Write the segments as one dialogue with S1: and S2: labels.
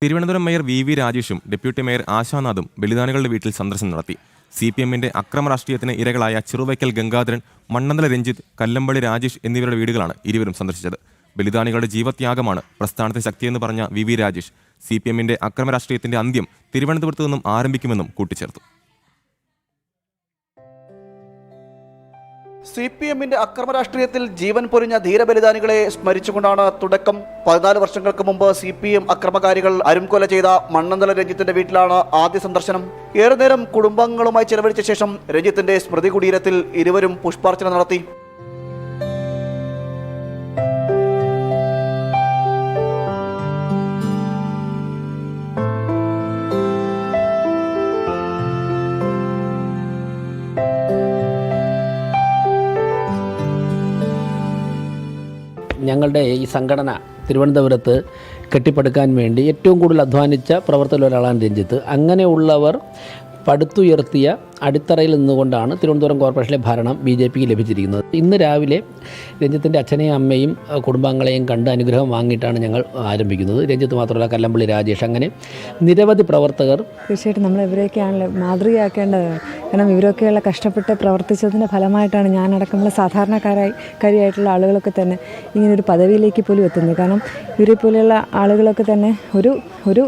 S1: Thiruvananthapuram mayor V രാജേഷും deputy mayor ആശാനാഥും ബലിദാനികളുടെ വീട്ടിൽ സന്ദർശനം നടത്തി. CPMന്റെ അക്രമ രാഷ്ട്രീയത്തിന് ഇരകളായ ചെറുവയ്ക്കൽ ഗംഗാധരൻ, മണ്ണന്തല രഞ്ജിത്ത്, കല്ലമ്പള്ളി രാജേഷ് എന്നിവരുടെ വീടുകളാണ് ഇരുവരും സന്ദർശിച്ചത്. ബലിദാനികളുടെ ജീവത്യാഗമാണ് പ്രസ്ഥാനത്തെ ശക്തിയെന്ന് പറഞ്ഞ വി രാജേഷ് CPMന്റെ അക്രമ രാഷ്ട്രീയത്തിന്റെ അന്ത്യം തിരുവനന്തപുരത്ത് നിന്നും ആരംഭിക്കുമെന്നും കൂട്ടിച്ചേർത്തു.
S2: CPMന്റെ അക്രമ രാഷ്ട്രീയത്തിൽ ജീവൻ പൊരിഞ്ഞ ധീരബലിദാനികളെ സ്മരിച്ചുകൊണ്ടാണ് തുടക്കം. 14 വർഷങ്ങൾക്ക് മുമ്പ് CPM അക്രമകാരികൾ അരുംകൊല ചെയ്ത മണ്ണന്തല രഞ്ജിത്തിന്റെ വീട്ടിലാണ് ആദ്യ സന്ദർശനം. ഏറെ നേരം കുടുംബാംഗങ്ങളുമായി ചെലവഴിച്ച ശേഷം രഞ്ജിത്തിന്റെ സ്മൃതി കുടീരത്തിൽ ഇരുവരും പുഷ്പാർച്ചന നടത്തി.
S3: ഞങ്ങളുടെ ഈ സംഘടന തിരുവനന്തപുരത്ത് കെട്ടിപ്പടുക്കാൻ വേണ്ടി ഏറ്റവും കൂടുതൽ അധ്വാനിച്ച പ്രവർത്തകരിൽ ഒരാളാണ് രഞ്ജിത്ത്. അങ്ങനെയുള്ളവർ പടുത്തുയർത്തിയ അടിത്തറയിൽ നിന്നുകൊണ്ടാണ് തിരുവനന്തപുരം കോർപ്പറേഷനിലെ ഭരണം BJPക്ക് ലഭിച്ചിരിക്കുന്നത്. ഇന്ന് രാവിലെ രഞ്ജിത്തിൻ്റെ അച്ഛനെയും അമ്മയും കുടുംബാംഗങ്ങളെയും കണ്ട് അനുഗ്രഹം വാങ്ങിയിട്ടാണ് ഞങ്ങൾ ആരംഭിക്കുന്നത്. രഞ്ജിത്ത് മാത്രമല്ല, കല്ലമ്പള്ളി രാജേഷ്, അങ്ങനെ നിരവധി പ്രവർത്തകർ.
S4: തീർച്ചയായിട്ടും നമ്മൾ ഇവരെയൊക്കെയാണല്ലോ മാതൃകയാക്കേണ്ടത്. കാരണം ഇവരൊക്കെയുള്ള കഷ്ടപ്പെട്ട് പ്രവർത്തിച്ചതിൻ്റെ ഫലമായിട്ടാണ് ഞാനടക്കമുള്ള സാധാരണക്കാരായിട്ടുള്ള ആളുകളൊക്കെ തന്നെ ഇങ്ങനൊരു പദവിയിലേക്ക് പോലും എത്തുന്നത്. കാരണം ഇവരെ പോലെയുള്ള ആളുകളൊക്കെ തന്നെ ഒരു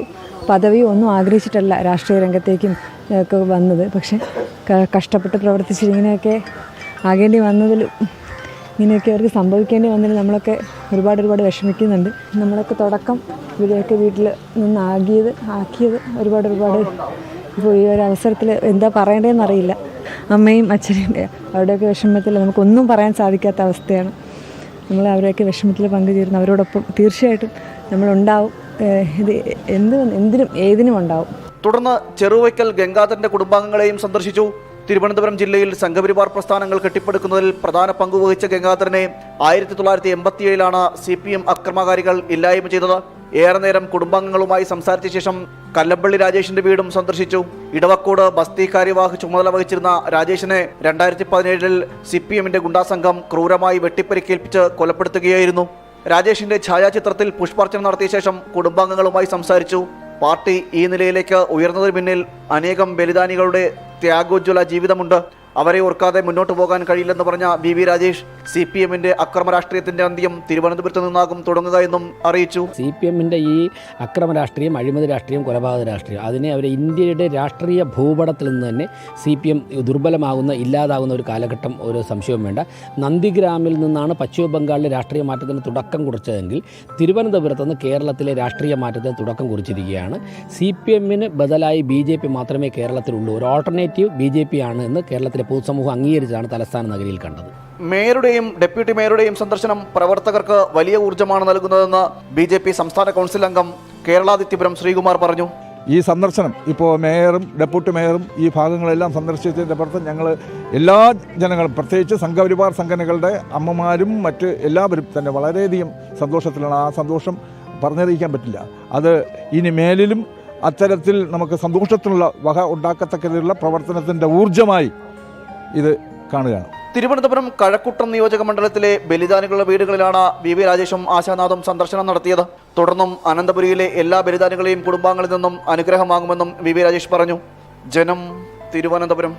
S4: പദവിയോ ഒന്നും ആഗ്രഹിച്ചിട്ടല്ല രാഷ്ട്രീയ രംഗത്തേക്കും ഒക്കെ വന്നത്. പക്ഷെ കഷ്ടപ്പെട്ട് പ്രവർത്തിച്ച് ഇങ്ങനെയൊക്കെ ആകേണ്ടി വന്നതിലും ഇങ്ങനെയൊക്കെ അവർക്ക് സംഭവിക്കേണ്ടി വന്നതിൽ നമ്മളൊക്കെ ഒരുപാട് വിഷമിക്കുന്നുണ്ട്. നമ്മളൊക്കെ തുടക്കം ഇവരെയൊക്കെ വീട്ടിൽ നിന്ന് ആക്കിയത് ഒരുപാട് ഇപ്പോൾ ഈ ഒരു അവസരത്തിൽ എന്താ പറയേണ്ടതെന്നറിയില്ല. അമ്മയും അച്ഛനും അവരുടെയൊക്കെ വിഷമത്തിൽ നമുക്കൊന്നും പറയാൻ സാധിക്കാത്ത അവസ്ഥയാണ്. നമ്മൾ അവരെയൊക്കെ വിഷമത്തിൽ പങ്കുചേരുന്നു. അവരോടൊപ്പം തീർച്ചയായിട്ടും നമ്മളുണ്ടാവും. ഇത് എന്തിനും ഏതിനും ഉണ്ടാവും.
S2: തുടർന്ന് ചെറുവയ്ക്കൽ ഗംഗാധരന്റെ കുടുംബാംഗങ്ങളെയും സന്ദർശിച്ചു. തിരുവനന്തപുരം ജില്ലയിൽ സംഘപരിവാർ പ്രസ്ഥാനങ്ങൾ കെട്ടിപ്പടുക്കുന്നതിൽ പ്രധാന പങ്കുവഹിച്ച ഗംഗാധരനെ 1987 CPM അക്രമകാരികൾ ഇല്ലായ്മ ചെയ്തത്. ഏറെ നേരം കുടുംബാംഗങ്ങളുമായി സംസാരിച്ച ശേഷം കല്ലമ്പള്ളി രാജേഷിന്റെ വീടും സന്ദർശിച്ചു. ഇടവക്കോട് ബസ്തി കാര്യവാഹ് ചുമതല വഹിച്ചിരുന്ന രാജേഷിനെ 2017 CPMന്റെ ഗുണ്ടാസംഘം ക്രൂരമായി വെട്ടിപ്പരിക്കേൽപ്പിച്ച് കൊലപ്പെടുത്തുകയായിരുന്നു. രാജേഷിന്റെ ഛായാചിത്രത്തിൽ പുഷ്പാർച്ചന നടത്തിയ ശേഷം കുടുംബാംഗങ്ങളുമായി സംസാരിച്ചു. പാർട്ടി ഈ നിലയിലേക്ക് ഉയർന്നതിന് പിന്നിൽ അനേകം ബലിദാനികളുടെ ത്യാഗോജ്വല ജീവിതമുണ്ട്. അവരെ ഓർക്കാതെ മുന്നോട്ട് പോകാൻ കഴിയില്ലെന്ന് പറഞ്ഞ വി രാജേഷ് CPMന്റെ അക്രമ രാഷ്ട്രീയത്തിന്റെ അന്ത്യം തിരുവനന്തപുരത്ത് നിന്നാകും തുടങ്ങുക എന്നും അറിയിച്ചു.
S3: CPMന്റെ ഈ അക്രമ രാഷ്ട്രീയം, അഴിമതി രാഷ്ട്രീയം, കൊലപാതക രാഷ്ട്രീയം, അതിനെ അവർ ഇന്ത്യയുടെ രാഷ്ട്രീയ ഭൂപടത്തിൽ നിന്ന് തന്നെ CPM ദുർബലമാകുന്ന, ഇല്ലാതാകുന്ന ഒരു കാലഘട്ടം ഒരു സംശയവും വേണ്ട. നന്ദിഗ്രാമിൽ നിന്നാണ് പശ്ചിമ ബംഗാളിലെ രാഷ്ട്രീയ മാറ്റത്തിന് തുടക്കം കുറിച്ചതെങ്കിൽ തിരുവനന്തപുരത്ത് നിന്ന് കേരളത്തിലെ രാഷ്ട്രീയ മാറ്റത്തിന് തുടക്കം കുറിച്ചിരിക്കുകയാണ്. CPMന് ബദലായി BJP മാത്രമേ കേരളത്തിലുള്ളൂ. ഒരു ഓൾട്ടർനേറ്റീവ് BJP ആണ് എന്ന് കേരളത്തിലെ പൊതുസമൂഹം അംഗീകരിച്ചാണ് തലസ്ഥാന നഗരിയിൽ കണ്ടത്.
S2: മേയറുടെയും ഡെപ്യൂട്ടി മേയറുടെയും സന്ദർശനം പ്രവർത്തകർക്ക് വലിയ ഊർജ്ജമാണ് നൽകുന്നതെന്ന് BJP സംസ്ഥാന കൗൺസിൽ അംഗം കേരളാദിത്യപുരം ശ്രീകുമാർ പറഞ്ഞു.
S5: ഈ സന്ദർശനം ഇപ്പോൾ മേയറും ഡെപ്യൂട്ടി മേയറും ഈ ഭാഗങ്ങളെല്ലാം സന്ദർശിച്ചതിൻ്റെ പുറത്ത് ഞങ്ങൾ എല്ലാ ജനങ്ങളും, പ്രത്യേകിച്ച് സംഘപരിവാർ സംഘടനകളുടെ അമ്മമാരും മറ്റ് എല്ലാവരും തന്നെ വളരെയധികം സന്തോഷത്തിലാണ്. ആ സന്തോഷം പറഞ്ഞറിയിക്കാൻ പറ്റില്ല. അത് ഇനി മേലിലും അത്തരത്തിൽ നമുക്ക് സന്തോഷത്തിനുള്ള വക ഉണ്ടാക്കത്തക്കതിലുള്ള പ്രവർത്തനത്തിൻ്റെ ഊർജ്ജമായി ഇത് കാണുകയാണ്.
S2: തിരുവനന്തപുരം കഴക്കൂട്ടം നിയോജക മണ്ഡലത്തിലെ ബലിദാനികളുടെ വീടുകളിലാണ് വി രാജേഷും ആശാനാഥും സന്ദർശനം നടത്തിയത്. തുടർന്നും അനന്തപുരിയിലെ എല്ലാ ബലിദാനികളെയും കുടുംബാംഗങ്ങളിൽ നിന്നും അനുഗ്രഹം വാങ്ങുമെന്നും വി രാജേഷ് പറഞ്ഞു. ജനം, തിരുവനന്തപുരം.